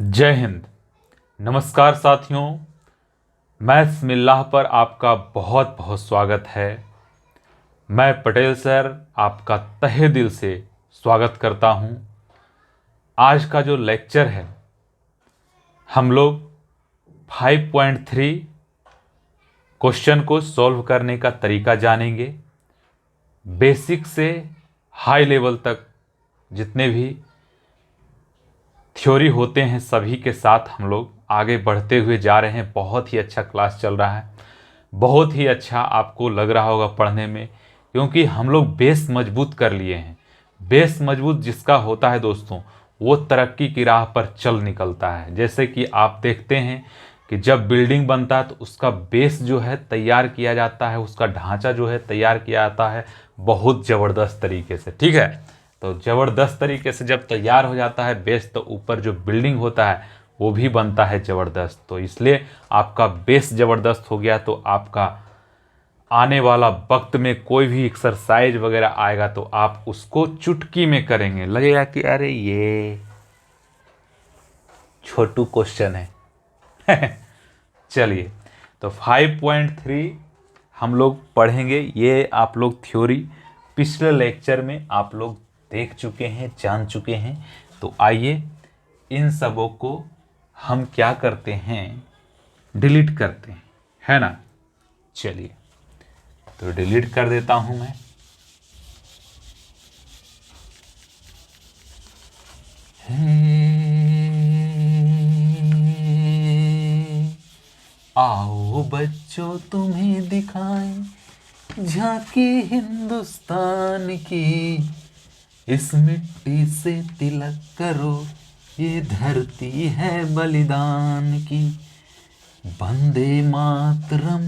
जय हिंद। नमस्कार साथियों, मैथ्स मिल्लाह पर आपका बहुत बहुत स्वागत है। मैं पटेल सर आपका तहे दिल से स्वागत करता हूं। आज का जो लेक्चर है हम लोग 5.3 क्वेश्चन को सॉल्व करने का तरीका जानेंगे। बेसिक से हाई लेवल तक जितने भी थ्योरी होते हैं सभी के साथ हम लोग आगे बढ़ते हुए जा रहे हैं। बहुत ही अच्छा क्लास चल रहा है, बहुत ही अच्छा आपको लग रहा होगा पढ़ने में, क्योंकि हम लोग बेस मजबूत कर लिए हैं। बेस मजबूत जिसका होता है दोस्तों, वो तरक्की की राह पर चल निकलता है। जैसे कि आप देखते हैं कि जब बिल्डिंग बनता है तो उसका बेस जो है तैयार किया जाता है, उसका ढांचा जो है तैयार किया जाता है बहुत ज़बरदस्त तरीके से। ठीक है, तो ज़बरदस्त तरीके से जब तैयार हो जाता है बेस, तो ऊपर जो बिल्डिंग होता है वो भी बनता है ज़बरदस्त। तो इसलिए आपका बेस ज़बरदस्त हो गया तो आपका आने वाला वक्त में कोई भी एक्सरसाइज वगैरह आएगा तो आप उसको चुटकी में करेंगे, लगेगा कि अरे ये छोटू क्वेश्चन है। चलिए, तो 5.3 हम लोग पढ़ेंगे। ये आप लोग थ्योरी पिछले लेक्चर में आप लोग देख चुके हैं, जान चुके हैं। तो आइए इन सबों को हम क्या करते हैं, डिलीट करते हैं, है ना। चलिए, तो डिलीट कर देता हूं मैं। आओ बच्चों तुम्हें दिखाएं झांकी हिंदुस्तान की, इस मिट्टी से तिलक करो, ये धरती है बलिदान की। वंदे मातरम,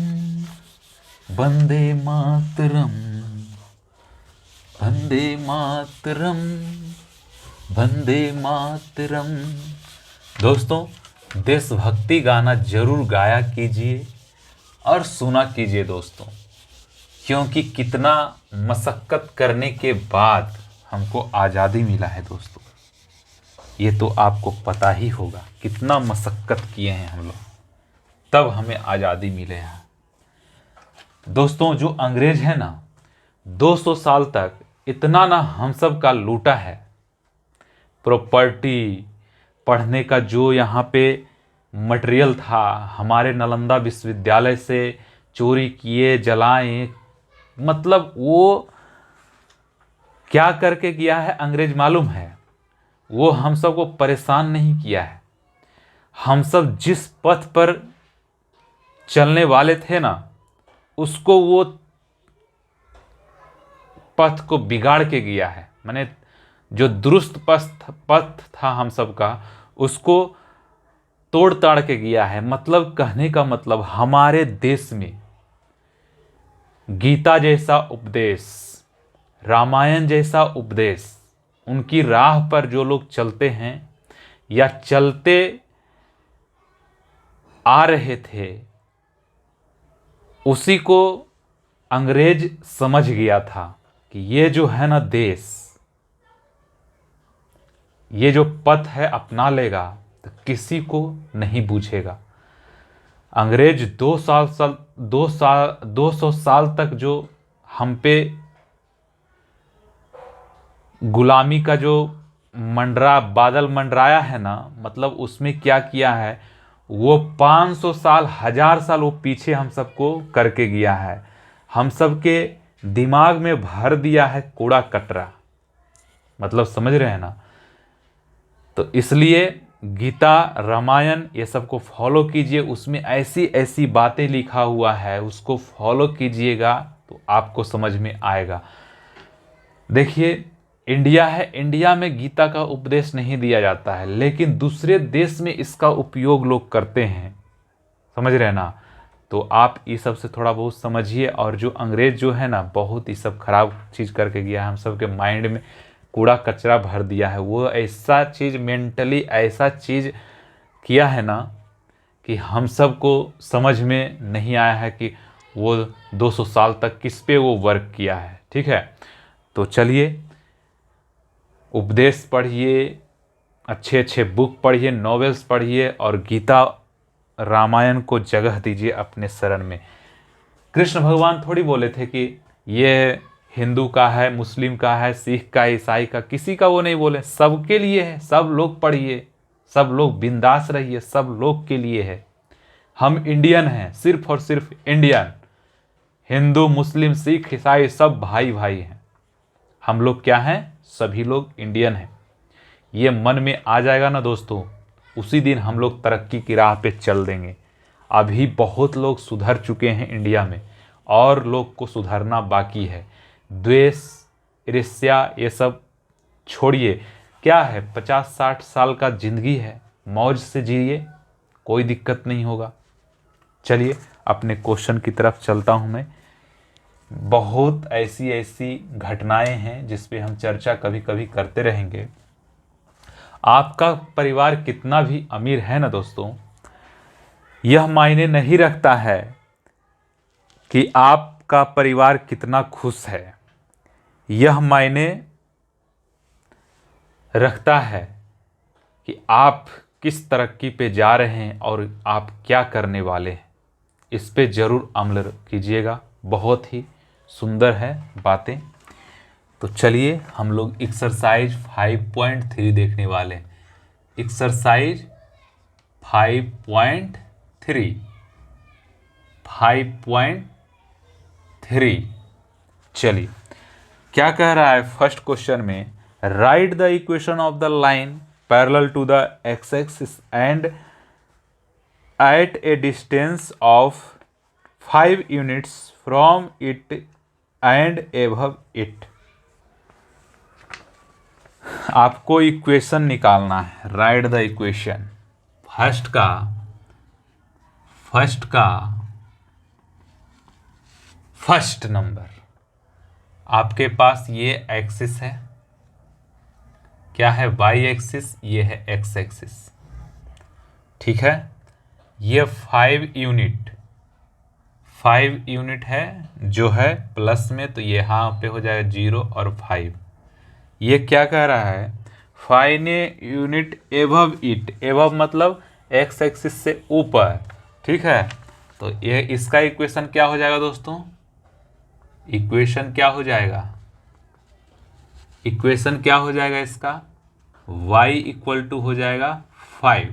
वंदे मातरम, वंदे मातरम, वंदे मातरम। दोस्तों, देशभक्ति गाना जरूर गाया कीजिए और सुना कीजिए दोस्तों, क्योंकि कितना मशक्कत करने के बाद हमको आज़ादी मिला है दोस्तों। ये तो आपको पता ही होगा, कितना मशक्कत किए हैं हम लोग, तब हमें आज़ादी मिले है दोस्तों। जो अंग्रेज है ना, 200 साल तक इतना ना हम सब का लूटा है। प्रॉपर्टी, पढ़ने का जो यहाँ पे मटेरियल था, हमारे नालंदा विश्वविद्यालय से चोरी किए, जलाए। मतलब वो क्या करके किया है अंग्रेज मालूम है? वो हम सब को परेशान नहीं किया है। हम सब जिस पथ पर चलने वाले थे ना, उसको वो पथ को बिगाड़ के गया है। माने जो दुरुस्त पथ था हम सब का, उसको तोड़ ताड़ के गया है। मतलब कहने का मतलब, हमारे देश में गीता जैसा उपदेश, रामायण जैसा उपदेश, उनकी राह पर जो लोग चलते हैं या चलते आ रहे थे, उसी को अंग्रेज समझ गया था कि ये जो है ना देश, ये जो पथ है अपना लेगा तो किसी को नहीं पूछेगा। अंग्रेज 200 साल तक जो हम पे गुलामी का जो बादल मंडराया है ना, मतलब उसमें क्या किया है, वो 500 साल, 1000 साल वो पीछे हम सबको करके गया है। हम सबके दिमाग में भर दिया है कूड़ा कचरा। मतलब समझ रहे हैं ना। तो इसलिए गीता, रामायण, ये सब को फॉलो कीजिए। उसमें ऐसी ऐसी बातें लिखा हुआ है, उसको फॉलो कीजिएगा तो आपको समझ में आएगा। देखिए, इंडिया है, इंडिया में गीता का उपदेश नहीं दिया जाता है, लेकिन दूसरे देश में इसका उपयोग लोग करते हैं। समझ रहे हैं ना। तो आप इस सब से थोड़ा बहुत समझिए। और जो अंग्रेज जो है ना, बहुत ही सब खराब चीज़ करके गया है, हम सब के माइंड में कूड़ा कचरा भर दिया है। वो ऐसा चीज़ मेंटली ऐसा चीज़ किया है ना कि हम सब को समझ में नहीं आया है कि वो 200 साल तक किस पे वो वर्क किया है। ठीक है, तो चलिए, उपदेश पढ़िए, अच्छे अच्छे बुक पढ़िए, नॉवेल्स पढ़िए और गीता रामायण को जगह दीजिए अपने शरण में। कृष्ण भगवान थोड़ी बोले थे कि ये हिंदू का है, मुस्लिम का है, सिख का, ईसाई का, किसी का वो नहीं बोले, सबके लिए है। सब लोग पढ़िए, सब लोग बिंदास रहिए, सब लोग के लिए है। हम इंडियन हैं, सिर्फ और सिर्फ इंडियन। हिंदू, मुस्लिम, सिख, ईसाई सब भाई भाई हैं। हम लोग क्या हैं? सभी लोग इंडियन हैं। ये मन में आ जाएगा ना दोस्तों, उसी दिन हम लोग तरक्की की राह पे चल देंगे। अभी बहुत लोग सुधर चुके हैं इंडिया में, और लोग को सुधरना बाकी है। द्वेष, ईर्ष्या ये सब छोड़िए। क्या है, 50-60 साल का जिंदगी है, मौज से जिए, कोई दिक्कत नहीं होगा। चलिए अपने क्वेश्चन की तरफ चलता हूँ मैं। बहुत ऐसी ऐसी घटनाएं हैं जिस पे हम चर्चा कभी कभी करते रहेंगे। आपका परिवार कितना भी अमीर है ना दोस्तों, यह मायने नहीं रखता है कि आपका परिवार कितना खुश है। यह मायने रखता है कि आप किस तरक्की पे जा रहे हैं और आप क्या करने वाले हैं। इस पे ज़रूर अमल कीजिएगा, बहुत ही सुंदर है बातें। तो चलिए हम लोग एक्सरसाइज 5.3 देखने वाले हैं। एक्सरसाइज 5.3 चलिए क्या कह रहा है फर्स्ट क्वेश्चन में, write the equation of the line parallel to the X axis and at a distance of 5 units from it and above it. आपको इक्वेशन निकालना है, write the equation. First number आपके पास ये एक्सिस है, क्या है, वाई एक्सिस, ये है एक्स एक्सिस, ठीक है। ये 5 यूनिट है जो है प्लस में, तो ये यहाँ पे हो जाएगा 0 और 5। ये क्या कह रहा है, 5 यूनिट एबव इट, एबव मतलब एक्स एक्सिस से ऊपर, ठीक है। तो ये इसका इक्वेशन क्या हो जाएगा दोस्तों, इक्वेशन क्या हो जाएगा इसका, y इक्वल टू हो जाएगा 5,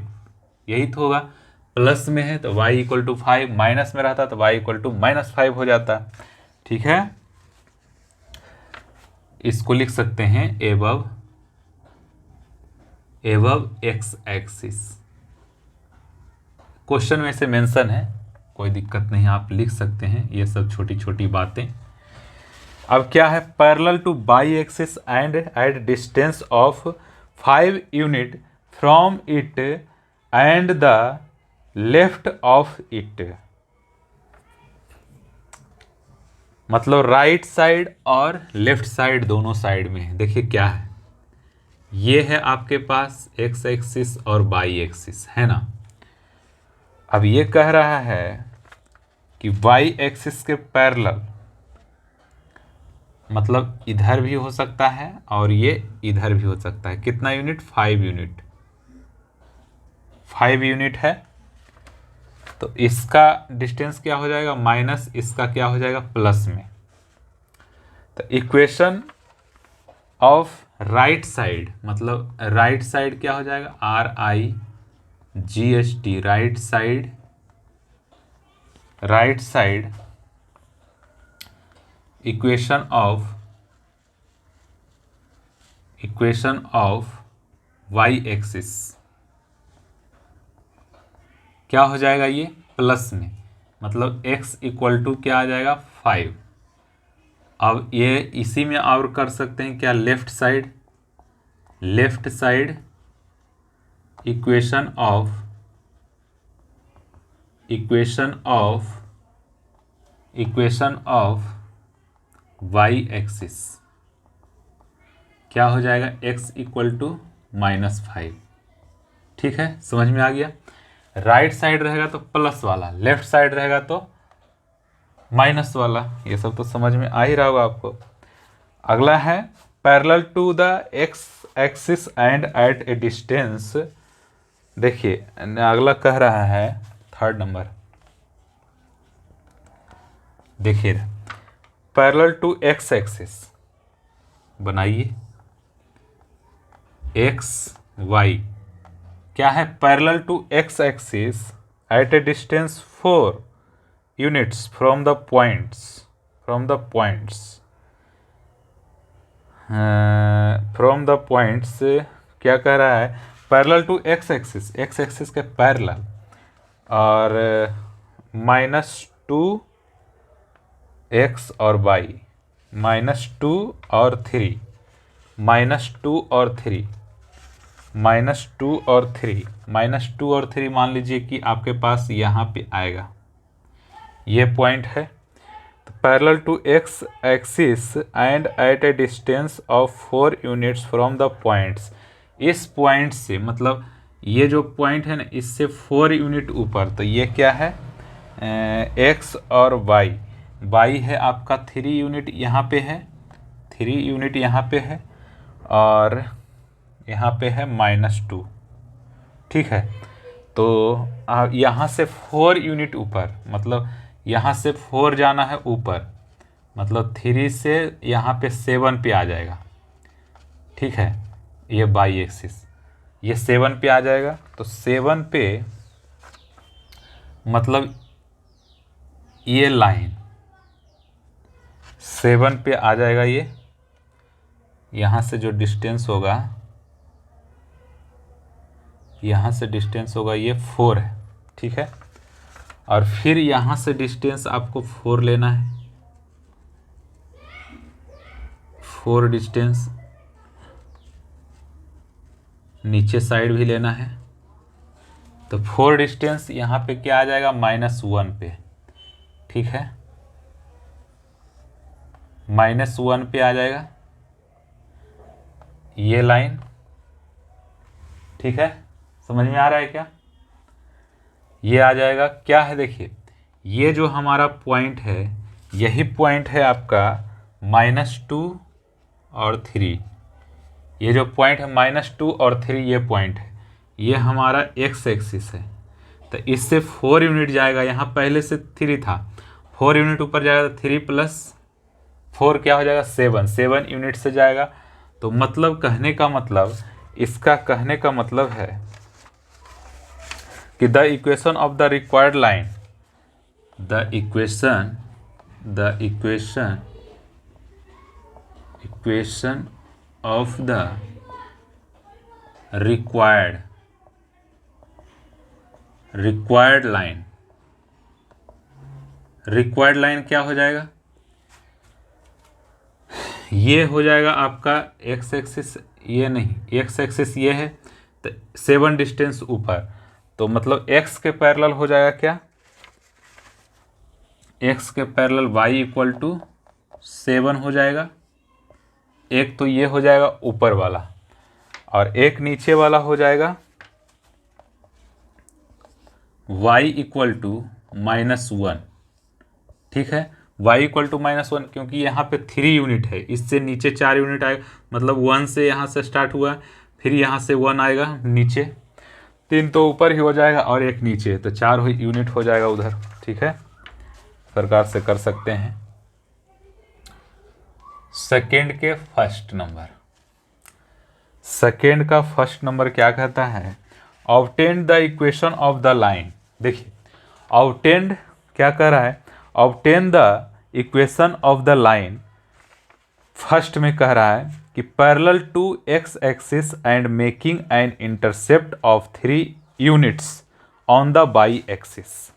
यही तो होगा। प्लस में है तो y इक्वल टू 5, माइनस में रहता तो y इक्वल टू -5 हो जाता, ठीक है। इसको लिख सकते हैं एबव एक्स एक्सिस। क्वेश्चन में से मेंशन है, कोई दिक्कत नहीं, आप लिख सकते हैं ये सब छोटी छोटी बातें। अब क्या है, parallel two by axis and at distance of 5 unit from it and the left of it, मतलब राइट साइड और लेफ्ट साइड दोनों साइड में है। देखिए क्या है, ये है आपके पास एक्स एक्सिस और वाई एक्सिस, है ना। अब ये कह रहा है कि वाई एक्सिस के पैरेलल, मतलब इधर भी हो सकता है और ये इधर भी हो सकता है। कितना यूनिट, 5 यूनिट है। तो इसका डिस्टेंस क्या हो जाएगा, माइनस इसका क्या हो जाएगा, प्लस में। तो इक्वेशन ऑफ राइट साइड, मतलब राइट साइड क्या हो जाएगा, RIGHT, right side equation of Y axis क्या हो जाएगा, ये प्लस में, मतलब x इक्वल टू क्या आ जाएगा, 5। अब ये इसी में और कर सकते हैं क्या, left side equation of Y axis क्या हो जाएगा, x इक्वल टू -5, ठीक है, समझ में आ गया। राइट साइड रहेगा तो प्लस वाला, लेफ्ट साइड रहेगा तो माइनस वाला, ये सब तो समझ में आ ही रहा होगा आपको। अगला है parallel to the X axis and at a distance, देखिए अगला कह रहा है 3rd नंबर, देखिए पैरेलल टू एक्स एक्सिस बनाइए, एक्स वाई क्या है, parallel to X axis at a distance 4 units from the points, from the points क्या कह रहा है, पैरेलल टू एक्स एक्सिस के पैरेलल, और -2 एक्स और वाई, -2 और 3, -2 और 3, -2 और 3, -2 और 3 मान लीजिए कि आपके पास यहाँ पे आएगा, ये पॉइंट है। तो parallel to X axis and at a distance of 4 units from the points, इस पॉइंट से मतलब ये जो पॉइंट है ना इससे 4 यूनिट ऊपर, तो ये क्या है, एक्स और वाई, वाई है आपका 3 यूनिट यहाँ पे है, 3 यूनिट यहाँ पे है, और यहाँ पे है -2, ठीक है। तो यहाँ से 4 यूनिट ऊपर, मतलब यहाँ से 4 जाना है ऊपर, मतलब 3 से यहाँ पे 7 पे आ जाएगा, ठीक है। ये बाई एक्सिस ये 7 पे आ जाएगा, तो 7 पे मतलब ये लाइन 7 पे आ जाएगा, ये यहाँ से जो डिस्टेंस होगा, यहाँ से डिस्टेंस होगा ये 4 है, ठीक है। और फिर यहाँ से डिस्टेंस आपको 4 लेना है, 4 डिस्टेंस नीचे साइड भी लेना है, तो 4 डिस्टेंस यहाँ पे क्या आ जाएगा, -1 पे, ठीक है, -1 पे आ जाएगा ये लाइन, ठीक है। समझ में आ रहा है क्या, ये आ जाएगा, क्या है देखिए, ये जो हमारा पॉइंट है यही पॉइंट है आपका -2 और 3, ये जो पॉइंट है -2 और 3 ये पॉइंट है, ये हमारा एक्स एक्सिस है। तो इससे 4 यूनिट जाएगा, यहाँ पहले से 3 था, 4 यूनिट ऊपर जाएगा, 3 + 4 क्या हो जाएगा, 7 यूनिट से जाएगा। तो मतलब कहने का मतलब, इसका कहने का मतलब है कि the equation of the required line, the equation of the required line क्या हो जाएगा, ये हो जाएगा आपका एक्स एक्सिस, ये नहीं, एक्स एक्सिस ये है, तो 7 डिस्टेंस ऊपर, तो मतलब एक्स के पैरेलल हो जाएगा क्या, एक्स के पैरेलल वाई = 7 हो जाएगा। एक तो ये हो जाएगा ऊपर वाला, और एक नीचे वाला हो जाएगा y = -1, ठीक है। y = -1 क्योंकि यहाँ पे 3 यूनिट है, इससे नीचे 4 यूनिट आएगा, मतलब 1 से यहाँ से स्टार्ट हुआ, फिर यहाँ से 1 आएगा नीचे, 3 तो ऊपर ही हो जाएगा और एक नीचे, तो 4 यूनिट हो जाएगा उधर, ठीक है। प्रकार से कर सकते हैं। सेकेंड के फर्स्ट नंबर, सेकेंड का फर्स्ट नंबर क्या कहता है, obtain the equation of the line. देखिए ऑब्टेन क्या कह रहा है, obtain the equation of the line, first में कह रहा है कि parallel to X axis and making an intercept of 3 units on the Y axis.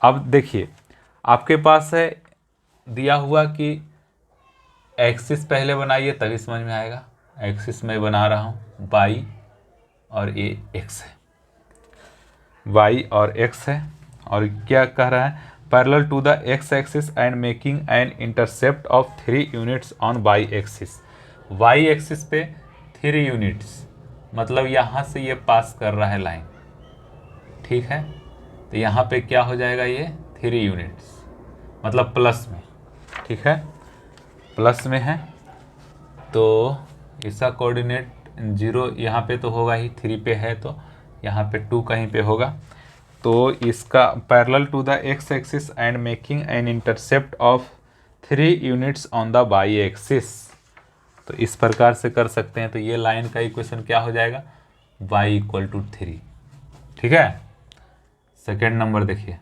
अब देखिए आपके पास है दिया हुआ कि एक्सिस पहले बनाइए तभी समझ में आएगा, एक्सिस मैं बना रहा हूँ, बाई और ये एक्स है, वाई और एक्स है, और क्या कह रहा है, parallel to the X axis and making an intercept of 3 units on Y axis. Y axis पे 3 यूनिट्स, मतलब यहाँ से ये पास कर रहा है लाइन, ठीक है। तो यहाँ पे क्या हो जाएगा, ये 3 यूनिट्स, मतलब प्लस में, ठीक है, प्लस में है, तो इसका कोऑर्डिनेट 0 यहाँ पे तो होगा ही, 3 पे है तो यहाँ पे 2 कहीं पे होगा। तो इसका parallel to the X axis and making an intercept of 3 units on the Y axis, तो इस प्रकार से कर सकते हैं। तो ये लाइन का इक्वेशन क्या हो जाएगा, y इक्वल टू 3। ठीक है, सेकेंड नंबर देखिए,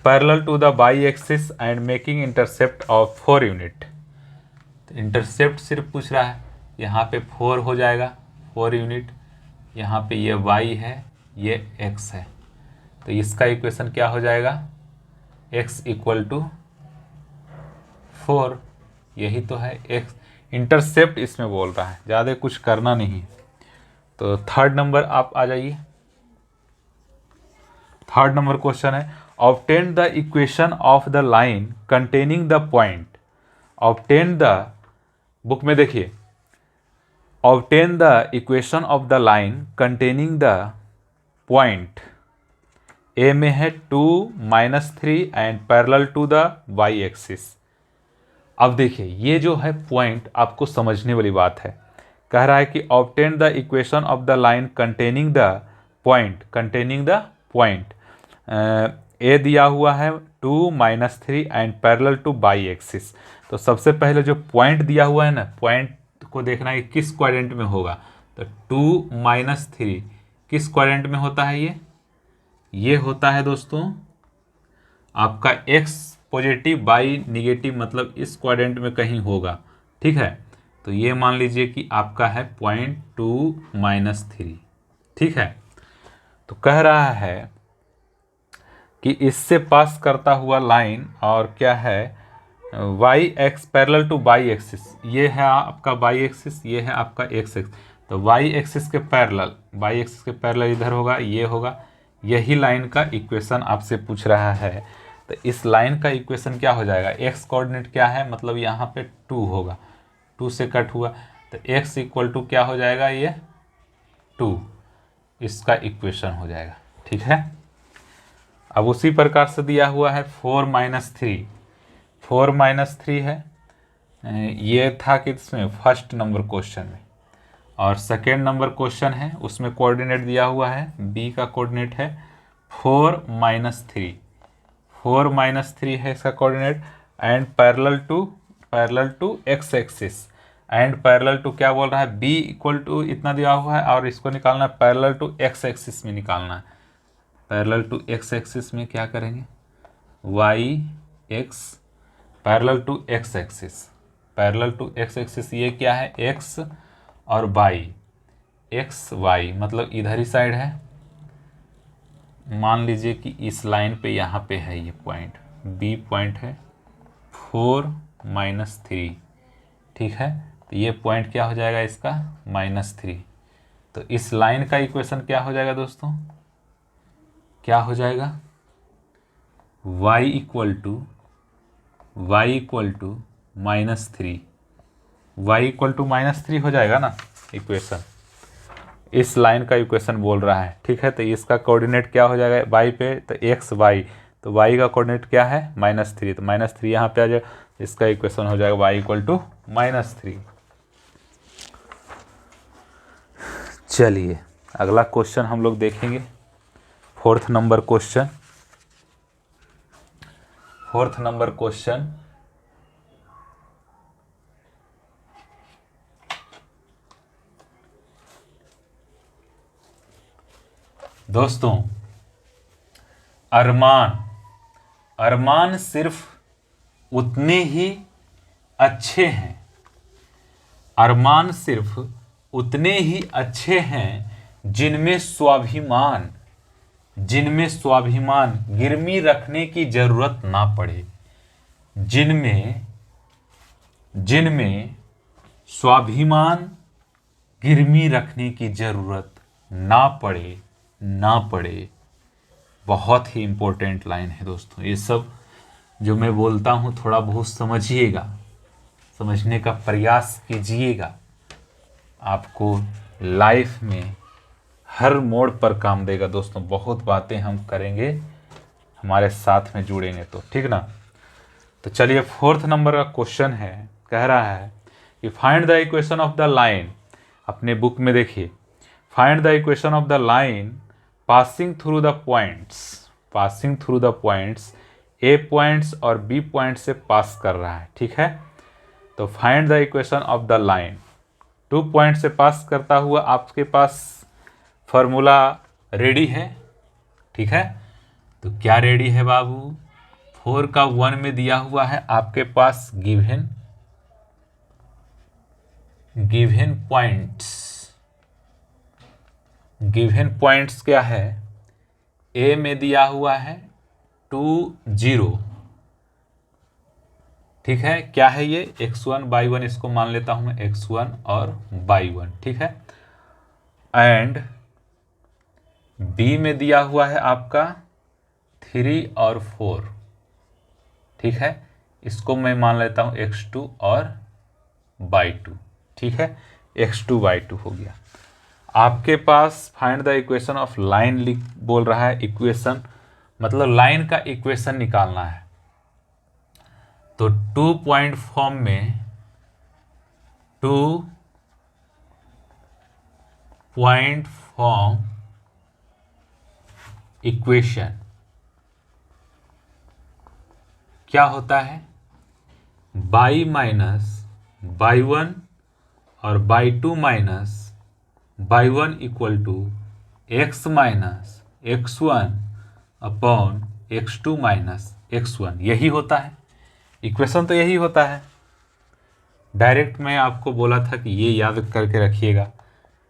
parallel to the Y axis and making intercept of 4 unit. तो इंटरसेप्ट सिर्फ पूछ रहा है, यहाँ पे 4 हो जाएगा, 4 यूनिट, यहाँ पे ये y है, ये x है। तो इसका इक्वेशन क्या हो जाएगा, x इक्वल टू 4, यही तो है x। इंटरसेप्ट इसमें बोल रहा है, ज़्यादा कुछ करना नहीं। तो थर्ड नंबर आप आ जाइए। थर्ड नंबर क्वेश्चन है, obtain the equation of the line containing the point. Obtain the, book में देखिए, obtain the equation of the line containing the point, A में है 2 - 3 and parallel to the Y axis. अब देखिए ये जो है पॉइंट आपको समझने वाली बात है। कह रहा है कि obtain the equation of the line containing the point, containing the point, A दिया हुआ है 2 - 3 and parallel to Y axis. तो सबसे पहले जो पॉइंट दिया हुआ है ना, पॉइंट को देखना है कि किस क्वाड्रेंट में होगा। तो 2 - 3 किस क्वाड्रेंट में होता है, ये होता है दोस्तों आपका x पॉजिटिव y निगेटिव, मतलब इस क्वाड्रेंट में कहीं होगा। ठीक है, तो ये मान लीजिए कि आपका है 0.2 - 3। ठीक है, तो कह रहा है कि इससे पास करता हुआ लाइन और क्या है, Y X parallel to Y axis, ये है आपका वाई एक्सिस, ये है आपका एक्स एक्सिस। तो वाई एक्सिस के पैरेलल, वाई एक्सिस के पैरेलल इधर होगा, ये होगा, यही लाइन का इक्वेशन आपसे पूछ रहा है। तो इस लाइन का इक्वेशन क्या हो जाएगा, एक्स कोऑर्डिनेट क्या है, मतलब यहाँ पे 2 होगा, 2 से कट हुआ, तो x इक्वल टू क्या हो जाएगा, ये 2, इसका इक्वेशन हो जाएगा। ठीक है, अब उसी प्रकार से दिया हुआ है 4 - 3, 4 - 3 है, ये था कि इसमें फर्स्ट नंबर क्वेश्चन में, और सेकेंड नंबर क्वेश्चन है उसमें कोऑर्डिनेट दिया हुआ है, b का कोऑर्डिनेट है 4 - 3, 4 - 3 है इसका coordinate, and parallel to X axis, and parallel to क्या बोल रहा है, b इक्वल टू इतना दिया हुआ है, और इसको निकालना है पैरेलल टू एक्स एक्सिस में निकालना है। पैरेलल टू एक्स एक्सिस में क्या करेंगे, y x parallel to X axis, parallel to X axis ये क्या है, x और y, x y मतलब इधर ही साइड है। मान लीजिए कि इस लाइन पे यहाँ पे है ये पॉइंट, b पॉइंट है 4 - 3। ठीक है, तो ये पॉइंट क्या हो जाएगा इसका, -3। तो इस लाइन का इक्वेशन क्या हो जाएगा दोस्तों, क्या हो जाएगा, y equal to -3, y equal to -3 हो जाएगा ना इक्वेशन, इस लाइन का इक्वेशन बोल रहा है। ठीक है, तो इसका कोऑर्डिनेट क्या हो जाएगा y पे, तो x y, तो y का कोऑर्डिनेट क्या है, -3, तो -3 यहाँ पे आ जाए, इसका इक्वेशन हो जाएगा y इक्वल टू -3। चलिए अगला क्वेश्चन हम लोग देखेंगे, fourth number question. Fourth number question, दोस्तों अरमान सिर्फ उतने ही अच्छे हैं, अरमान सिर्फ उतने ही अच्छे हैं जिनमें स्वाभिमान गिरवी रखने की जरूरत ना पड़े, जिनमें स्वाभिमान गिरवी रखने की जरूरत ना पड़े। बहुत ही इंपॉर्टेंट लाइन है दोस्तों, ये सब जो मैं बोलता हूँ थोड़ा बहुत समझिएगा, समझने का प्रयास कीजिएगा, आपको लाइफ में हर मोड़ पर काम देगा दोस्तों। बहुत बातें हम करेंगे, हमारे साथ में जुड़ेंगे तो, ठीक ना। तो चलिए फोर्थ नंबर का क्वेश्चन है, कह रहा है कि find the equation of the line, अपने बुक में देखिए, find the equation of the line passing through the points, A points और बी पॉइंट से पास कर रहा है, ठीक है। तो find the equation of the line, 2 point से पास करता हुआ आपके पास फॉर्मूला रेडी है, ठीक है। तो क्या रेडी है बाबू, 4 का 1 में दिया हुआ है आपके पास गिवन पॉइंट्स क्या है, ए में दिया हुआ है 2 0, ठीक है। क्या है ये, x1 y1, इसको मान लेता हूं मैं x1 और y1, ठीक है। एंड बी में दिया हुआ है आपका 3 और 4, ठीक है। इसको मैं मान लेता हूं x2 और y2, ठीक है। x2 y2 हो गया। आपके पास find the equation of line बोल रहा है, इक्वेशन मतलब लाइन का इक्वेशन निकालना है। तो 2 पॉइंट फॉर्म में 2 पॉइंट फॉर्म इक्वेशन क्या होता है, y माइनस y1 और y2 minus y1 equal to x minus x1 upon x2 minus x1, यही होता है इक्वेशन, तो यही होता है। डायरेक्ट मैं आपको बोला था कि ये याद करके रखिएगा,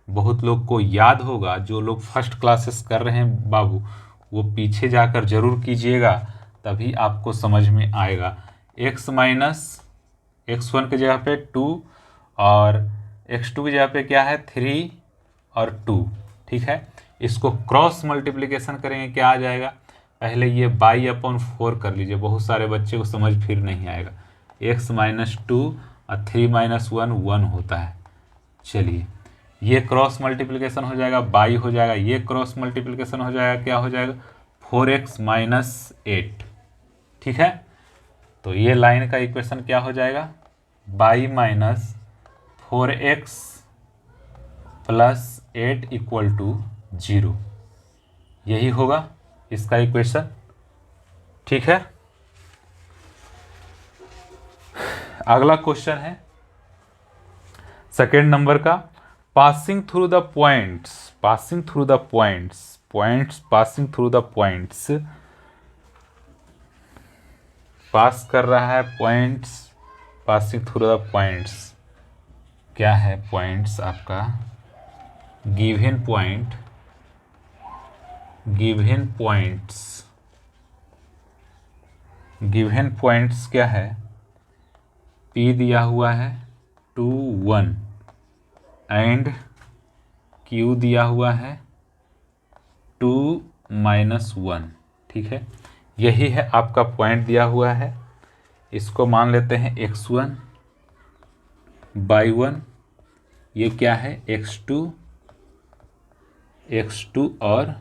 बहुत लोग को याद होगा, जो लोग फर्स्ट क्लासेस कर रहे हैं बाबू वो पीछे जाकर जरूर कीजिएगा, तभी आपको समझ में आएगा। x माइनस x1 की जगह पे 2 और x2 की जगह पे क्या है 3 और 2, ठीक है। इसको क्रॉस मल्टीप्लिकेशन करेंगे, क्या आ जाएगा, पहले ये बाई अपॉन 4 कर लीजिए, बहुत सारे बच्चे को समझ फिर नहीं आएगा। x माइनस 2 और 3 माइनस 1 1 होता है। चलिए ये क्रॉस मल्टीप्लिकेशन हो जाएगा, बाई हो जाएगा, ये क्रॉस मल्टीप्लिकेशन हो जाएगा, क्या हो जाएगा 4x माइनस 8, ठीक है। तो ये लाइन का इक्वेशन क्या हो जाएगा, by minus 4x plus 8 equal to 0, यही होगा इसका इक्वेशन, ठीक है। अगला क्वेश्चन है सेकेंड नंबर का, पासिंग थ्रू द पॉइंट्स, पास कर रहा है points, passing through the points, क्या है पॉइंट्स आपका, गिवन पॉइंट्स क्या है, P दिया हुआ है 2 1 एंड Q दिया हुआ है 2 माइनस 1, ठीक है। यही है आपका पॉइंट दिया हुआ है, इसको मान लेते हैं x1 y1, ये क्या है x2 और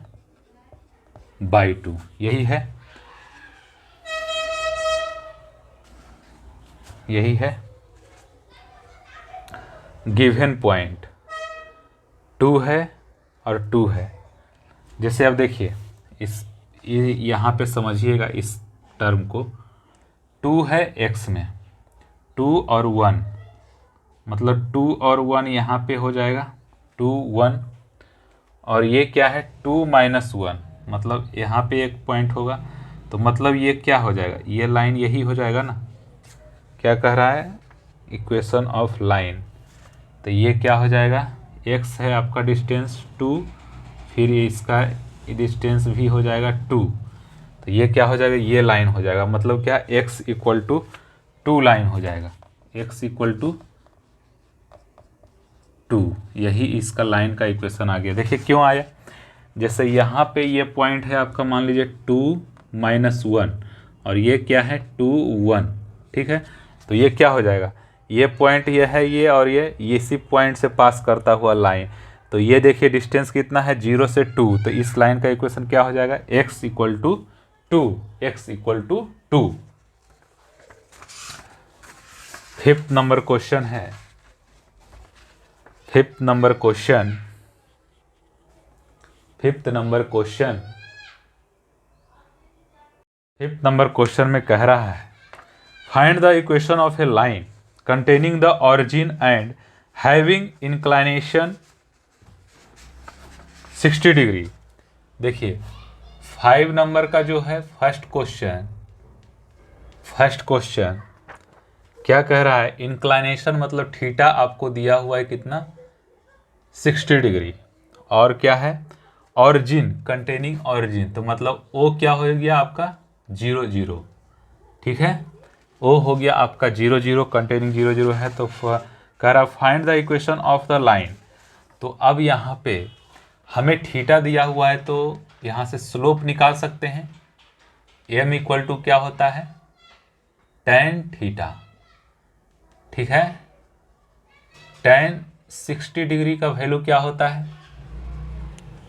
y2, यही है गिवन पॉइंट 2 है और 2 है। जैसे अब देखिए यहाँ पे समझिएगा इस टर्म को, 2 है x में, 2 और 1, मतलब 2 और 1 यहाँ पे हो जाएगा 2 1, और ये क्या है 2 माइनस 1, मतलब यहाँ पे एक पॉइंट होगा, तो मतलब ये क्या हो जाएगा, ये लाइन यही हो जाएगा ना, क्या कह रहा है इक्वेशन ऑफ लाइन। तो ये क्या हो जाएगा, x है आपका डिस्टेंस 2, फिर इसका डिस्टेंस भी हो जाएगा 2, तो ये क्या हो जाएगा, ये लाइन हो जाएगा, मतलब क्या x इक्वल टू 2 लाइन हो जाएगा, x इक्वल टू 2, यही इसका लाइन का इक्वेशन आ गया। देखिए क्यों आया, जैसे यहाँ पे ये पॉइंट है आपका, मान लीजिए 2 माइनस 1 और ये क्या है 2 1, ठीक है। तो ये क्या हो जाएगा, ये पॉइंट ये है ये, और ये इसी पॉइंट से पास करता हुआ लाइन, तो ये देखिए डिस्टेंस कितना है 0 से 2, तो इस लाइन का इक्वेशन क्या हो जाएगा, x equal to 2। 5th number question है, fifth number question fifth number question में कह रहा है find the equation of a line containing the origin and having inclination 60 degree. देखिए 5 नंबर का जो है फर्स्ट क्वेश्चन क्या कह रहा है, इंक्लाइनेशन मतलब थीटा आपको दिया हुआ है कितना 60 डिग्री, और क्या है ऑरिजिन कंटेनिंग ऑरिजिन, तो मतलब ओ क्या हो गया आपका 0 0, ठीक है, ओ हो गया आपका 0 0 कंटेनिंग 0 0 है। तो कह रहा find the equation of the line. तो अब यहाँ पे हमें थीटा दिया हुआ है तो यहाँ से स्लोप निकाल सकते हैं। एम इक्वल टू क्या होता है tan थीटा, ठीक है। tan 60 डिग्री का वैल्यू क्या होता है,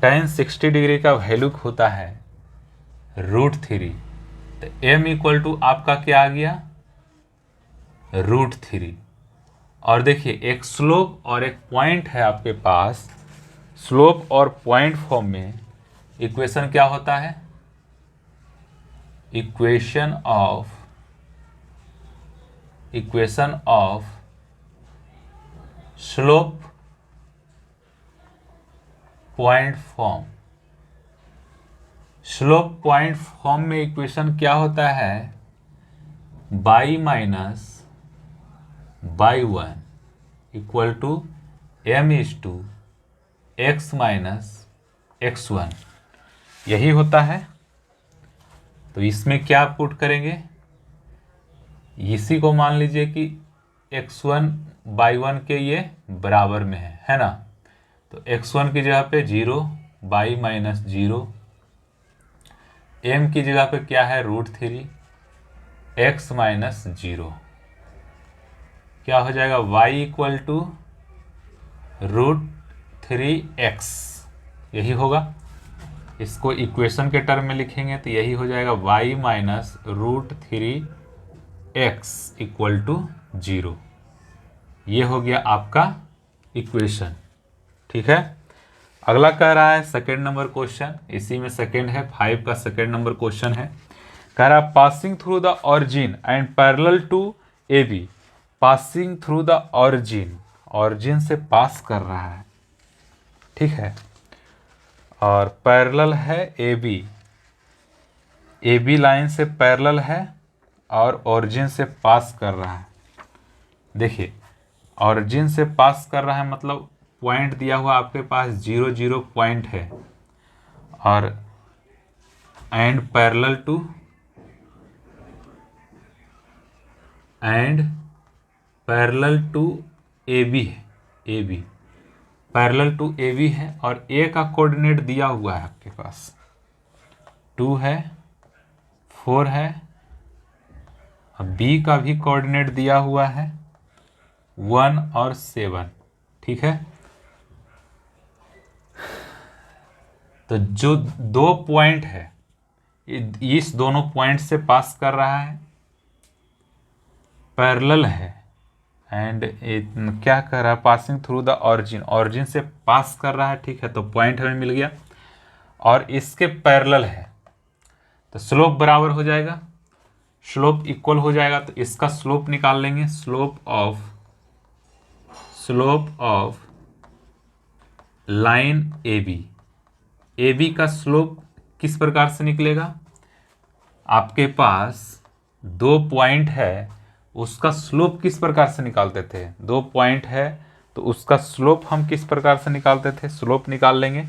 tan 60 डिग्री का वैल्यू होता है √3। तो m इक्वल टू आपका क्या आ गया √3। और देखिए एक स्लोप और एक पॉइंट है आपके पास, स्लोप और पॉइंट फॉर्म में इक्वेशन क्या होता है, equation of slope point form. Slope point form में इक्वेशन क्या होता है y minus y1 equal to m is to x minus x1, यही होता है। तो इसमें क्या पुट करेंगे, इसी को मान लीजिए कि x1 y1 के ये बराबर में है ना। तो x1 की जगह पे 0, y माइनस 0, m की जगह पे क्या है √3, x माइनस 0, क्या हो जाएगा y इक्वल टू √3x, यही होगा। इसको इक्वेशन के टर्म में लिखेंगे तो यही हो जाएगा y minus √3x equal to 0। ये हो गया आपका इक्वेशन, ठीक है। अगला कह रहा है सेकेंड नंबर क्वेश्चन, इसी में सेकेंड है 5 का सेकेंड नंबर क्वेश्चन है। कह रहा है passing through the origin and parallel to A B. Passing through the origin से पास कर रहा है, ठीक है, और पैरेलल है ए बी लाइन से पैरेलल है और ऑरिजिन से पास कर रहा है। देखिए ऑरिजिन से पास कर रहा है मतलब पॉइंट दिया हुआ आपके पास 0 0 पॉइंट है, और and parallel to A B है, पैरेलल टू ए बी है, और ए का कोऑर्डिनेट दिया हुआ है आपके पास 2 है 4 है, और बी का भी कोऑर्डिनेट दिया हुआ है 1 और 7, ठीक है। तो जो 2 पॉइंट है इस दोनों पॉइंट से पास कर रहा है, पैरेलल है, एंड क्या कर रहा है पासिंग थ्रू द ऑरिजिन से पास कर रहा है, ठीक है। तो पॉइंट हमें मिल गया, और इसके पैरेलल है तो स्लोप बराबर हो जाएगा, स्लोप इक्वल हो जाएगा। तो इसका स्लोप निकाल लेंगे, slope of line A B का स्लोप किस प्रकार से निकलेगा, आपके पास 2 पॉइंट है उसका स्लोप किस प्रकार से निकालते थे, 2 पॉइंट है तो उसका स्लोप हम किस प्रकार से निकालते थे, स्लोप निकाल लेंगे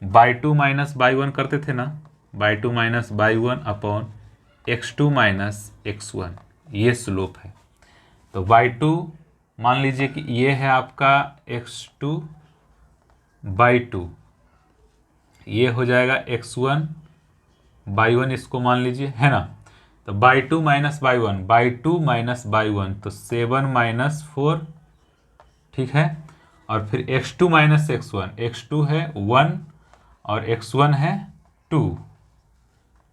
y2 माइनस y1 करते थे ना, y2 minus y1 upon x2 minus x1, ये स्लोप है। तो y2 मान लीजिए कि ये है आपका x2/2, ये हो जाएगा x1 y1, इसको मान लीजिए है ना। तो y2 माइनस y1 तो 7 माइनस 4, ठीक है। और फिर x2 माइनस x1 है 1 और x1 है 2,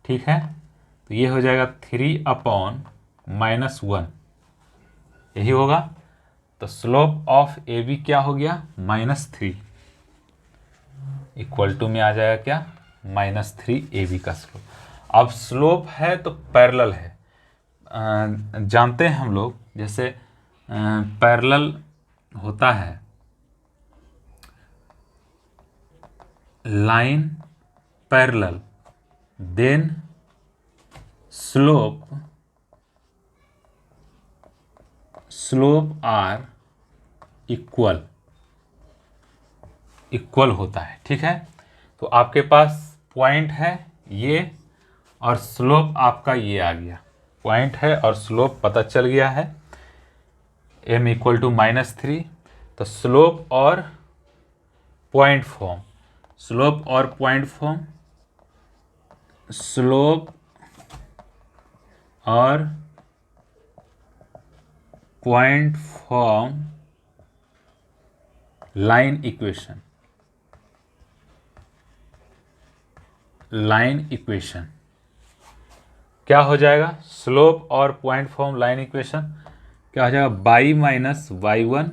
ठीक है। तो ये हो जाएगा 3/-1, यही होगा। तो स्लोप ऑफ ए बी क्या हो गया, -3, इक्वल टू में आ जाएगा क्या, -3 ए बी का स्लोप। अब स्लोप है तो पैरेलल है, जानते हैं हम लोग, जैसे पैरेलल होता है line parallel, then slope are equal होता है। ठीक है, तो आपके पास पॉइंट है ये और स्लोप आपका ये आ गया, पॉइंट है और स्लोप पता चल गया है, m इक्वल टू -3। तो स्लोप और पॉइंट फॉर्म, स्लोप और पॉइंट फॉर्म, स्लोप और पॉइंट फॉर्म लाइन इक्वेशन, क्या हो जाएगा, स्लोप और पॉइंट फॉर्म लाइन इक्वेशन क्या हो जाएगा, y minus y1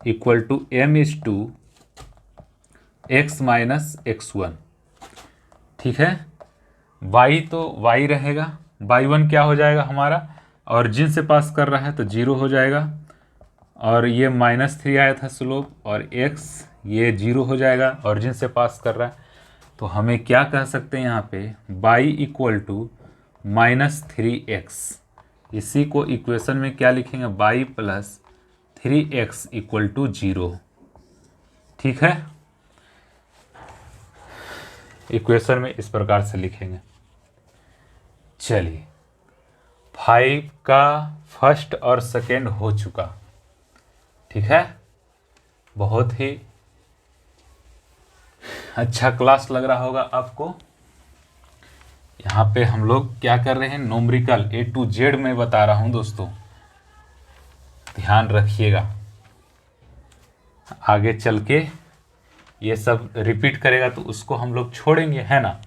equal to m is to x minus x1। ठीक है, y तो y रहेगा, y1 क्या हो जाएगा हमारा, ऑरिजिन से पास कर रहा है तो 0 हो जाएगा, और ये -3 आया था स्लोप, और x ये 0 हो जाएगा, ऑरिजिन से पास कर रहा है। तो हमें क्या कह सकते हैं यहाँ पे, y इक्वल टू -3x, इसी को इक्वेशन में क्या लिखेंगे, y plus 3x equal to 0। ठीक है, इक्वेशन में इस प्रकार से लिखेंगे। चलिए 5 का फर्स्ट और सेकेंड हो चुका। ठीक है, बहुत ही अच्छा क्लास लग रहा होगा आपको। यहाँ पे हम लोग क्या कर रहे हैं, न्यूमेरिकल A to Z में बता रहा हूँ दोस्तों, ध्यान रखिएगा। आगे चल के ये सब रिपीट करेगा तो उसको हम लोग छोड़ेंगे, है ना,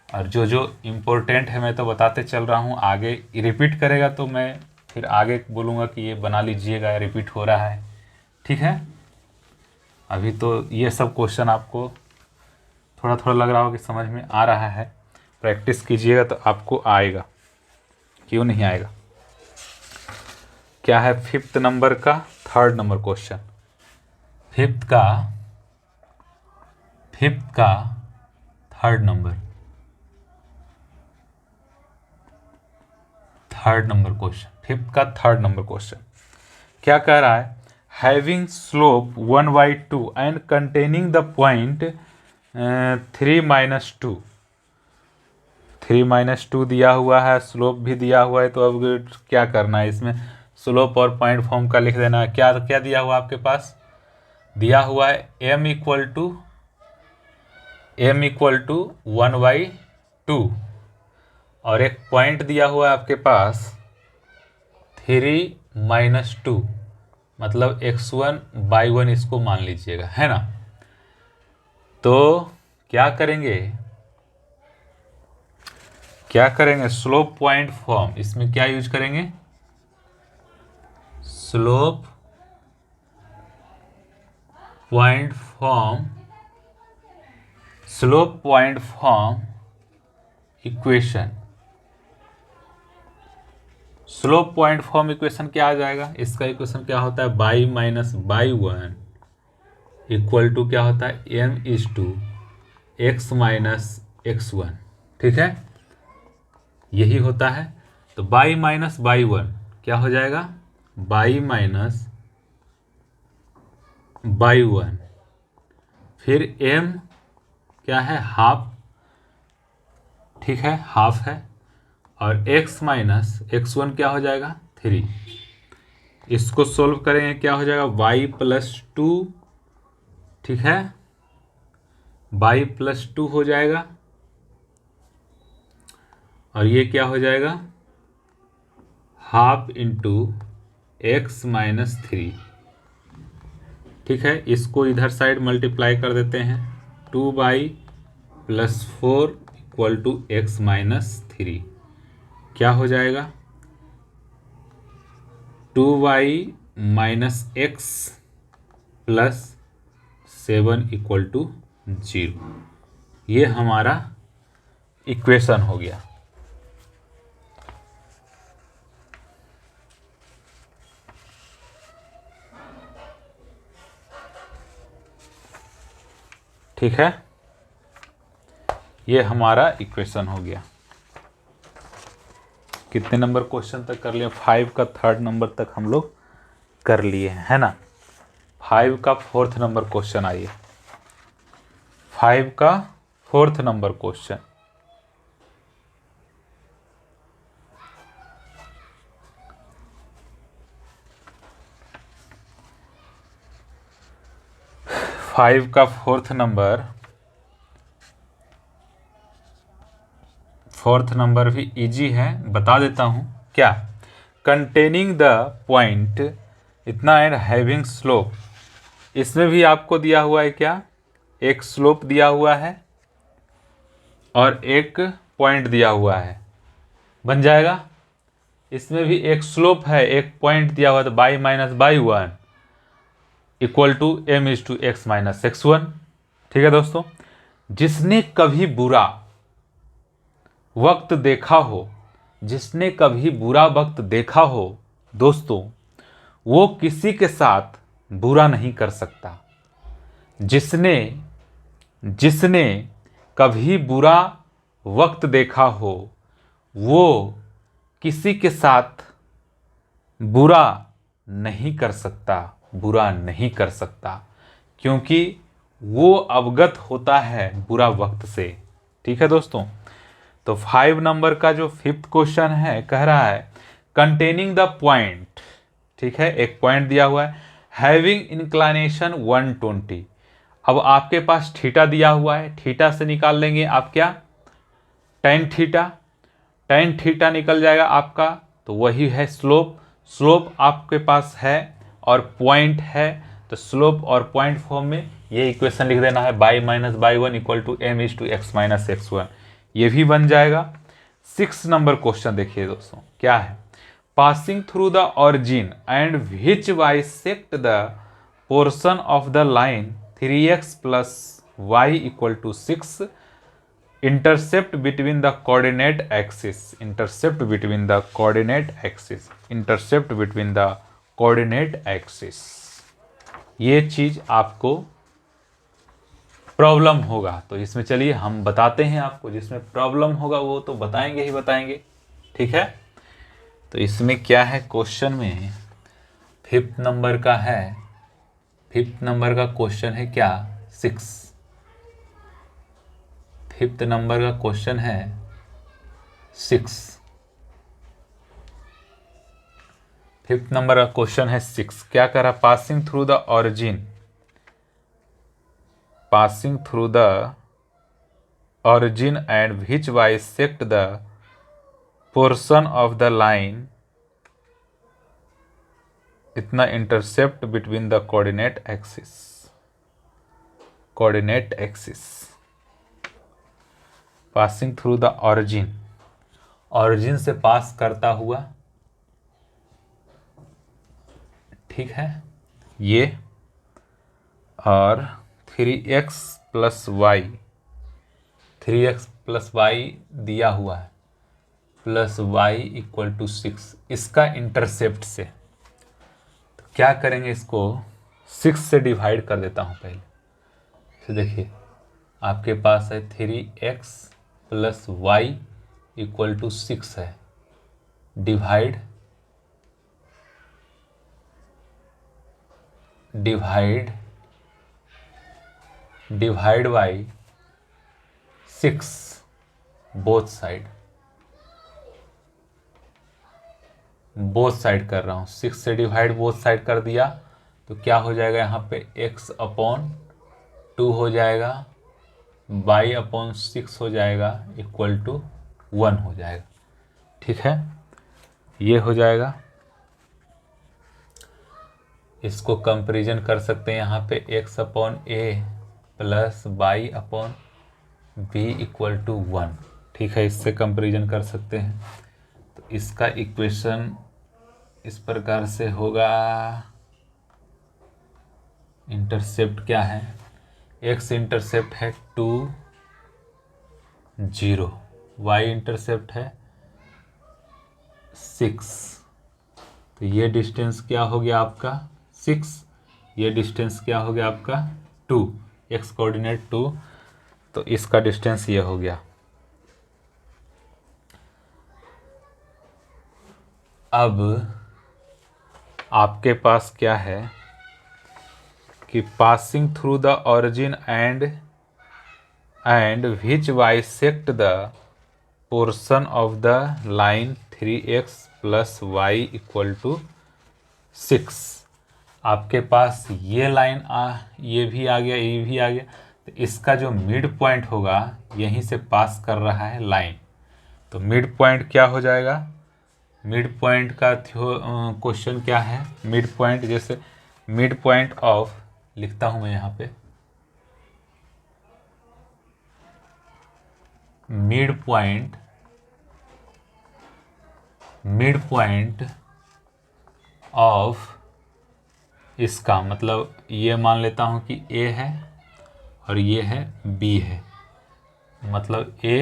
और जो जो इम्पोर्टेंट है मैं तो बताते चल रहा हूँ, आगे रिपीट करेगा तो मैं फिर आगे बोलूँगा कि ये बना लीजिएगा, रिपीट हो रहा है। ठीक है, अभी तो ये सब क्वेश्चन आपको थोड़ा थोड़ा लग रहा हो कि समझ में आ रहा है, प्रैक्टिस कीजिएगा तो आपको आएगा, क्यों नहीं आएगा। क्या है 5th नंबर का 3rd नंबर क्वेश्चन, 5th का 3rd number, 3rd number question, 5th का 3rd नंबर क्वेश्चन क्या कह रहा है, having slope 1/2 and containing the point 3 - 2 दिया हुआ है, स्लोप भी दिया हुआ है। तो अब क्या करना है, इसमें स्लोप और पॉइंट फॉर्म का लिख देना है। क्या क्या दिया हुआ आपके पास, दिया हुआ है m इक्वल टू 1/2 और एक पॉइंट दिया हुआ है आपके पास 3 - 2, मतलब x1/1 इसको मान लीजिएगा, है ना। तो क्या करेंगे, स्लोप पॉइंट फॉर्म, इसमें क्या यूज करेंगे, slope point form equation. Slope point form equation क्या आ जाएगा, इसका इक्वेशन क्या होता है, y minus y1 equal to क्या होता है, m is to x minus x1। ठीक है, यही होता है। तो y माइनस y1 क्या हो जाएगा, y माइनस y1, फिर m क्या है, हाफ, ठीक है, हाफ है, और x माइनस x1 क्या हो जाएगा, 3। इसको सोल्व करेंगे क्या हो जाएगा, y प्लस 2, ठीक है, y प्लस 2 हो जाएगा, और ये क्या हो जाएगा, हाफ इंटू x माइनस 3। ठीक है, इसको इधर साइड मल्टीप्लाई कर देते हैं, 2y plus 4 equal to x minus 3। क्या हो जाएगा, 2y minus X plus 7 equal to 0। ये हमारा इक्वेशन हो गया। ठीक है, ये हमारा इक्वेशन हो गया। कितने नंबर क्वेश्चन तक कर लिए? 5 का 3rd नंबर तक हम लोग कर लिए है ना। 5 का 4th नंबर क्वेश्चन आइए। 5 का 4th नंबर क्वेश्चन। फाइव का 4th नंबर भी इजी है, बता देता हूँ क्या। कंटेनिंग द पॉइंट इतना एंड हैविंग स्लोप, इसमें भी आपको दिया हुआ है क्या, एक स्लोप दिया हुआ है और एक पॉइंट दिया हुआ है, बन जाएगा। इसमें भी एक स्लोप है, एक पॉइंट दिया हुआ है, तो Y minus by 1 equal to m is to x minus x1। ठीक है दोस्तों, जिसने कभी बुरा वक्त देखा हो, जिसने कभी बुरा वक्त देखा हो दोस्तों, वो किसी के साथ बुरा नहीं कर सकता। जिसने जिसने कभी बुरा वक्त देखा हो, वो किसी के साथ बुरा नहीं कर सकता, बुरा नहीं कर सकता, क्योंकि वो अवगत होता है बुरा वक्त से। ठीक है दोस्तों, तो 5 नंबर का जो 5th क्वेश्चन है, कह रहा है कंटेनिंग द पॉइंट। ठीक है, एक पॉइंट दिया हुआ है, हैविंग इंक्लाइनेशन 120। अब आपके पास थीटा दिया हुआ है, थीटा से निकाल लेंगे आप क्या, टेन थीटा। टेन थीटा निकल जाएगा आपका, तो वही है स्लोप। स्लोप आपके पास है और पॉइंट है, तो स्लोप और पॉइंट फॉर्म में ये इक्वेशन लिख देना है, Y minus by 1 equal to m is to x minus x1। ये भी बन जाएगा। 6 नंबर क्वेश्चन देखिए दोस्तों, क्या है, passing through the origin and which bisect the portion of the line 3x plus Y equal to 6, intercept between the coordinate axis, intercept between the coordinate axis, intercept between the coordinate axis। ये चीज आपको problem होगा, तो इसमें चलिए हम बताते हैं आपको। जिसमें प्रॉब्लम होगा वो तो बताएंगे ही बताएंगे। ठीक है, तो इसमें क्या है, क्वेश्चन में 5th नंबर का है, 5th नंबर का क्वेश्चन है क्या, 6। 5th नंबर का क्वेश्चन है 6। 5th नंबर का क्वेश्चन है 6। क्या कह रहा, passing through the origin, passing through the origin and which bisect the portion of the line, इतना intercept between the coordinate axis, coordinate axis. Passing through the origin, origin से pass करता हुआ, ठीक है, ये और 3x plus Y, 3x plus Y दिया हुआ है, प्लस वाई इक्वल टू 6, इसका इंटरसेप्ट से। तो क्या करेंगे, इसको 6 से डिवाइड कर देता हूँ पहले। तो देखिए आपके पास है 3x plus Y equal to 6 है, divide divide divide by 6 both side, both side कर रहा हूँ, 6 से डिवाइड बोथ साइड कर दिया, तो क्या हो जाएगा यहाँ पे x अपॉन 2 हो जाएगा, बाई अपॉन 6 हो जाएगा, इक्वल टू 1 हो जाएगा। ठीक है, ये हो जाएगा। इसको कंपेरिजन कर सकते हैं, यहाँ पे x upon a plus Y upon b equal to 1। ठीक है, इससे कंपेरिजन कर सकते हैं। तो इसका इक्वेशन इस प्रकार से होगा। इंटरसेप्ट क्या है, एक्स इंटरसेप्ट है 2 0, वाई इंटरसेप्ट है 6। तो ये डिस्टेंस क्या हो गया आपका 6, ये डिस्टेंस क्या हो गया आपका 2, एक्स कोऑर्डिनेट 2, तो इसका डिस्टेंस ये हो गया। अब आपके पास क्या है कि passing through the origin and which bisect the portion of the line 3x plus Y equal to 6। आपके पास ये लाइन ये भी आ गया, ये भी आ गया, तो इसका जो मिड पॉइंट होगा यहीं से पास कर रहा है लाइन। तो मिड पॉइंट क्या हो जाएगा, मिड पॉइंट का क्वेश्चन क्या है, मिड पॉइंट, जैसे मिड पॉइंट ऑफ लिखता हूं मैं यहाँ पे, मिड पॉइंट ऑफ इसका मतलब ये मान लेता हूं कि A है और ये है B है, मतलब A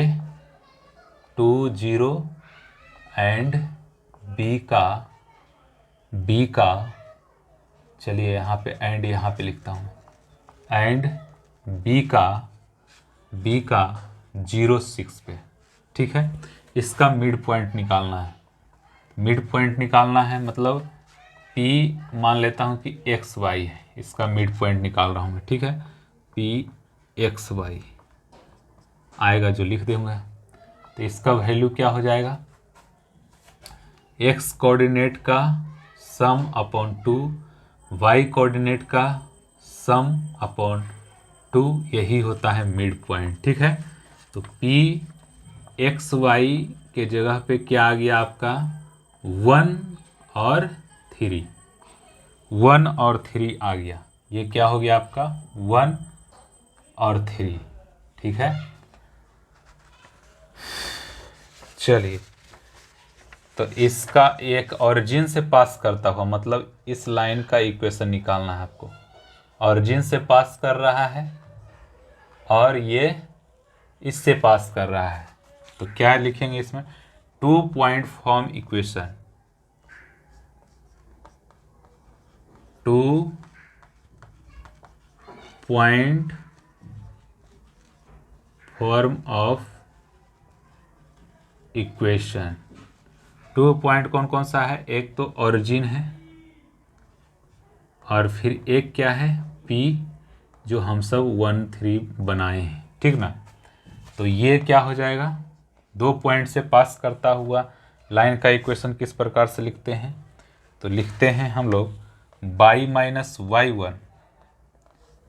2 0 एंड B का चलिए यहाँ पे एंड यहाँ पे लिखता हूँ, एंड B का 0 6 पे, ठीक है। इसका मिड पॉइंट निकालना है, मिड पॉइंट निकालना है, मतलब P मान लेता हूँ कि एक्स वाई है, इसका मिड पॉइंट निकाल रहा हूँ मैं, ठीक है। P एक्स वाई आएगा जो लिख दूंगा, तो इसका वैल्यू क्या हो जाएगा, एक्स कोऑर्डिनेट का सम अपॉन 2, वाई कोऑर्डिनेट का सम अपॉन 2, यही होता है मिड पॉइंट, ठीक है। तो P एक्स वाई के जगह पे क्या आ गया आपका 1 और 3, 1 और 3 आ गया, ये क्या हो गया आपका 1 और 3, ठीक है। चलिए, तो इसका एक ऑरिजिन से पास करता हुआ, मतलब इस लाइन का इक्वेशन निकालना है आपको, ऑरिजिन से पास कर रहा है और ये इससे पास कर रहा है, तो क्या लिखेंगे इसमें, 2 point form equation, 2 point form of equation. 2 point कौन कौन सा है, एक तो ओरिजिन है और फिर एक क्या है P, जो हम सब 1 3 बनाए हैं, ठीक ना। तो ये क्या हो जाएगा, 2 पॉइंट से पास करता हुआ लाइन का इक्वेशन किस प्रकार से लिखते हैं, तो लिखते हैं हम लोग y माइनस वाई 1,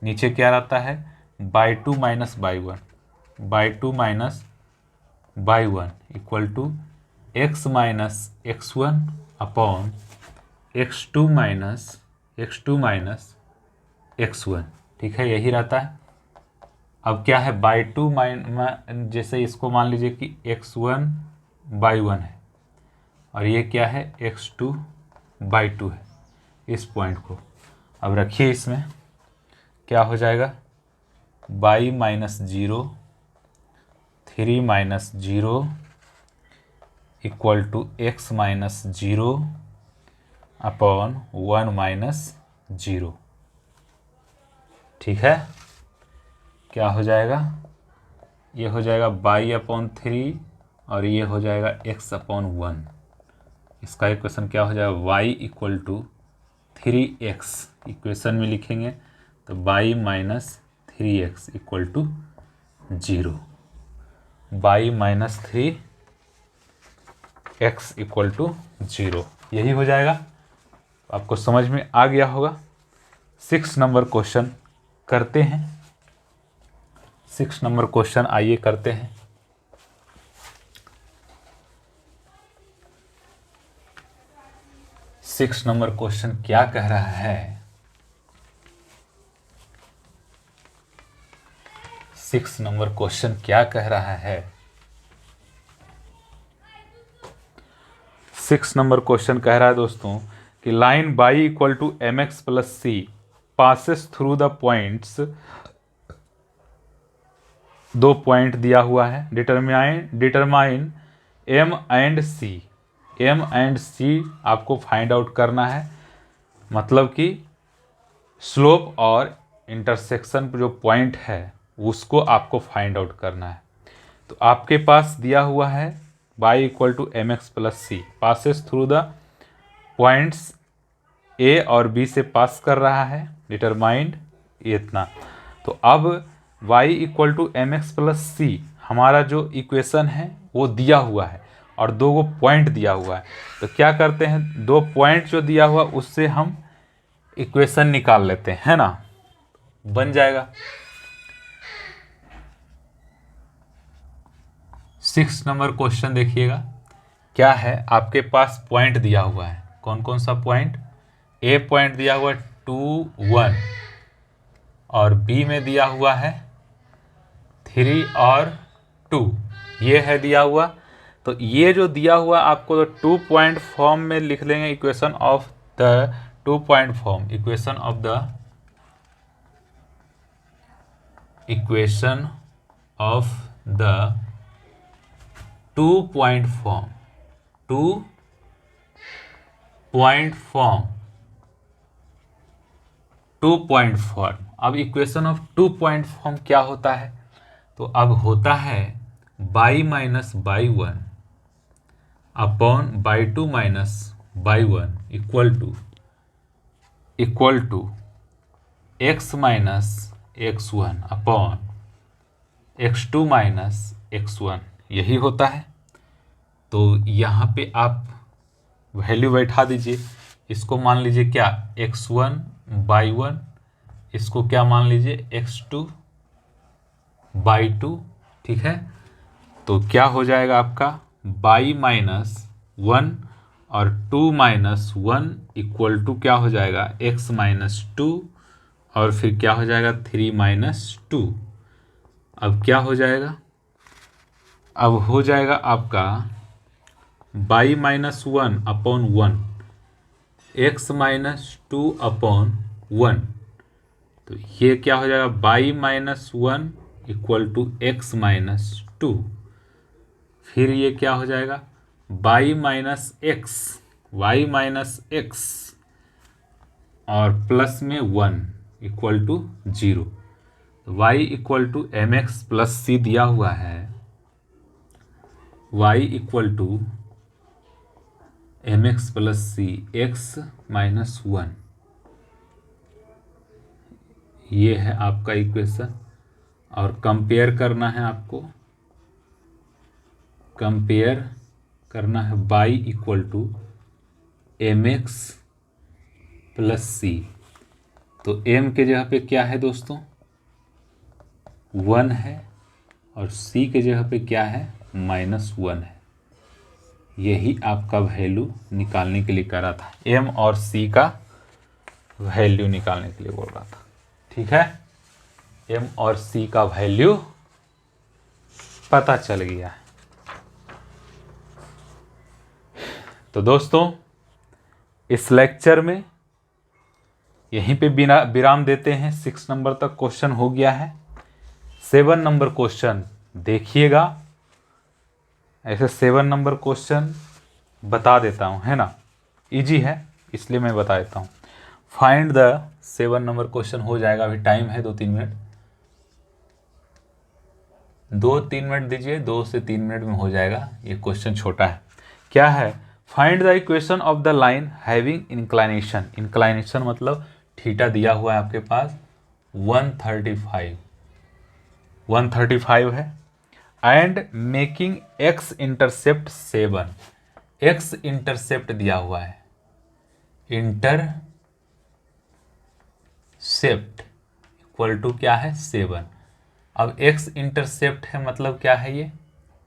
नीचे क्या रहता है y 2 minus by 1, y 2 minus by 1 equal to x minus x1 upon x2 minus x1, ठीक है, यही रहता है। अब क्या है बाई 2 जैसे इसको मान लीजिए कि x1 बाई 1 है और ये क्या है x2 बाई 2 है, इस पॉइंट को अब रखिए, इसमें क्या हो जाएगा by minus 0 3 minus 0 equal to x minus 0 upon 1 minus 0, ठीक है। क्या हो जाएगा, ये हो जाएगा बाई अपॉन 3 और ये हो जाएगा x अपॉन 1, इसका इक्वेशन क्या हो जाएगा y equal to 3x, equation में लिखेंगे तो Y minus 3x equal to 0, Y minus 3x equal to 0, यही हो जाएगा। आपको समझ में आ गया होगा। 6 नंबर क्वेश्चन करते हैं, 6 नंबर क्वेश्चन आइए करते हैं। सिक्स नंबर क्वेश्चन क्या कह रहा है, 6 नंबर क्वेश्चन क्या कह रहा है, 6 नंबर क्वेश्चन कह रहा है दोस्तों कि line y equal to M x plus C passes through the points, 2 point दिया हुआ है, determine m and c. M and c आपको फाइंड आउट करना है, मतलब कि स्लोप और इंटरसेक्शन जो पॉइंट है उसको आपको फाइंड आउट करना है। तो आपके पास दिया हुआ है y equal to M x plus C passes through the points A और बी से पास कर रहा है, डिटरमाइंड इतना। तो अब y equal to M x plus c हमारा जो इक्वेशन है वो दिया हुआ है और 2 पॉइंट दिया हुआ है। तो क्या करते हैं, 2 पॉइंट जो दिया हुआ उससे हम इक्वेशन निकाल लेते हैं, है ना, बन जाएगा। 6 नंबर क्वेश्चन देखिएगा, क्या है, आपके पास पॉइंट दिया हुआ है, कौन कौन सा पॉइंट, ए पॉइंट दिया हुआ है 2 1 और बी में दिया हुआ है 3 और 2, ये है दिया हुआ। तो ये जो दिया हुआ आपको तो 2 पॉइंट फॉर्म में लिख लेंगे, equation of the 2 point form, equation of the 2 point form, 2 point form, 2 point form. अब इक्वेशन ऑफ 2 पॉइंट फॉर्म क्या होता है, तो अब होता है Y minus by 1 upon Y 2 minus by 1 equal to x minus x1 upon x2 minus x1, यही होता है। तो यहाँ पे आप वैल्यू बैठा दीजिए, इसको मान लीजिए क्या x1 बाई 1, इसको क्या मान लीजिए x2 बाई 2, ठीक है। तो क्या हो जाएगा आपका बाई माइनस 1 और 2 माइनस 1 इक्वल टू क्या हो जाएगा x माइनस 2 और फिर क्या हो जाएगा 3 माइनस 2। अब क्या हो जाएगा, अब हो जाएगा आपका y minus 1 upon 1 x minus 2 upon 1। तो ये क्या हो जाएगा by minus 1 equal to x minus 2। फिर ये क्या हो जाएगा by minus x, y minus x और प्लस में 1 equal to 0। y equal to M x plus c दिया हुआ है, y equal to M x plus c x minus 1, ये है आपका इक्वेशन। और कंपेयर करना है आपको, कंपेयर करना है y equal to M x plus c. तो m के जगह पे क्या है दोस्तों 1 है और c के जगह पे क्या है -1 है। यही आपका वैल्यू निकालने के लिए कह रहा था, m और c का वैल्यू निकालने के लिए बोल रहा था, ठीक है। m और c का वैल्यू पता चल गया है। तो दोस्तों इस लेक्चर में यहीं पे बिना विराम देते हैं। 6 नंबर तक क्वेश्चन हो गया है। 7 नंबर क्वेश्चन देखिएगा, ऐसे 7 नंबर क्वेश्चन बता देता हूँ, है ना, इजी है इसलिए मैं बता देता हूँ। फाइंड द 7 नंबर क्वेश्चन हो जाएगा, अभी टाइम है 2-3 मिनट, 2-3 मिनट दीजिए, 2 से 3 मिनट में हो जाएगा। ये क्वेश्चन छोटा है। क्या है, find the equation of the line having inclination. Inclination मतलब थीटा दिया हुआ है आपके पास 135 है and making x intercept 7। X intercept दिया हुआ है, इंटरसेप्ट इक्वल टू क्या है 7। अब एक्स इंटरसेप्ट है मतलब क्या है, ये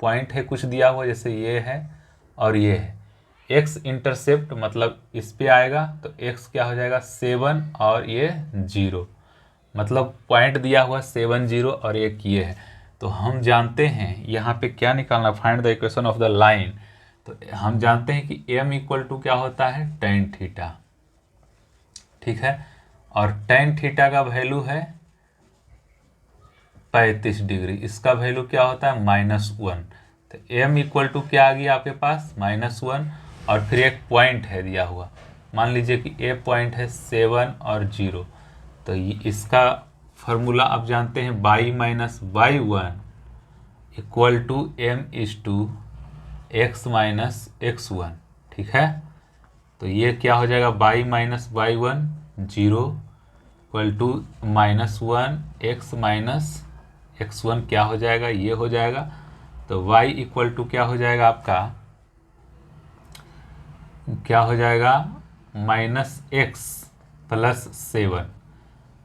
पॉइंट है कुछ दिया हुआ, जैसे ये है और ये है। एक्स इंटरसेप्ट मतलब इस पे आएगा तो एक्स क्या हो जाएगा 7 और ये 0, मतलब पॉइंट दिया हुआ 7 0 और एक ये है। तो हम जानते हैं यहाँ पे क्या निकालना, find the equation of the line तो हम जानते हैं कि m इक्वल टू क्या होता है, tan थीटा, ठीक है। और tan थीटा का वैल्यू है 35 डिग्री, इसका वैल्यू क्या होता है -1। तो m इक्वल टू क्या आ गया आपके पास, -1, और फिर एक पॉइंट है दिया हुआ, मान लीजिए कि a पॉइंट है 7 और 0। तो इसका फॉर्मूला आप जानते हैं y-y1 इक्वल टू m/x-x1, ठीक है। तो ये क्या हो जाएगा, y-y1 0 इक्वल टू -1 x-x1 क्या हो जाएगा, ये हो जाएगा। तो y इक्वल टू क्या हो जाएगा आपका, क्या हो जाएगा, -x + 7,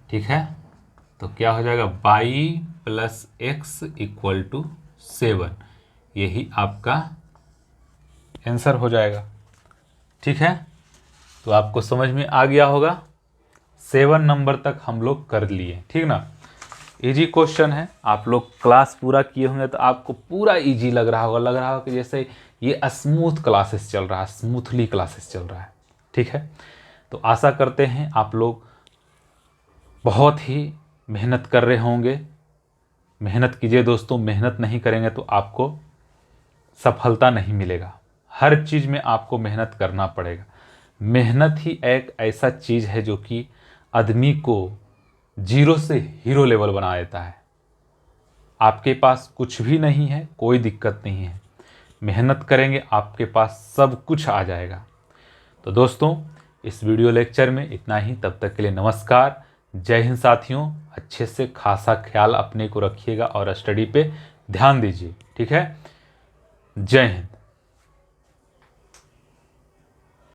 ठीक है। तो क्या हो जाएगा, y + x इक्वल टू 7, यही आपका आंसर हो जाएगा, ठीक है। तो आपको समझ में आ गया होगा, 7 नंबर तक हम लोग कर लिए, ठीक ना। इजी क्वेश्चन है, आप लोग क्लास पूरा किए होंगे तो आपको पूरा इजी लग रहा होगा कि जैसे ये स्मूथ क्लासेस चल रहा है, स्मूथली क्लासेस चल रहा है, ठीक है। तो आशा करते हैं आप लोग बहुत ही मेहनत कर रहे होंगे। मेहनत कीजिए दोस्तों, मेहनत नहीं करेंगे तो आपको सफलता नहीं मिलेगा। हर चीज़ में आपको मेहनत करना पड़ेगा। मेहनत ही एक ऐसा चीज़ है जो कि आदमी को जीरो से हीरो लेवल बना देता है। आपके पास कुछ भी नहीं है, कोई दिक्कत नहीं है, मेहनत करेंगे आपके पास सब कुछ आ जाएगा। तो दोस्तों इस वीडियो लेक्चर में इतना ही, तब तक के लिए नमस्कार, जय हिंद साथियों। अच्छे से खासा ख्याल अपने को रखिएगा और स्टडी पे ध्यान दीजिए, ठीक है। जय हिंद।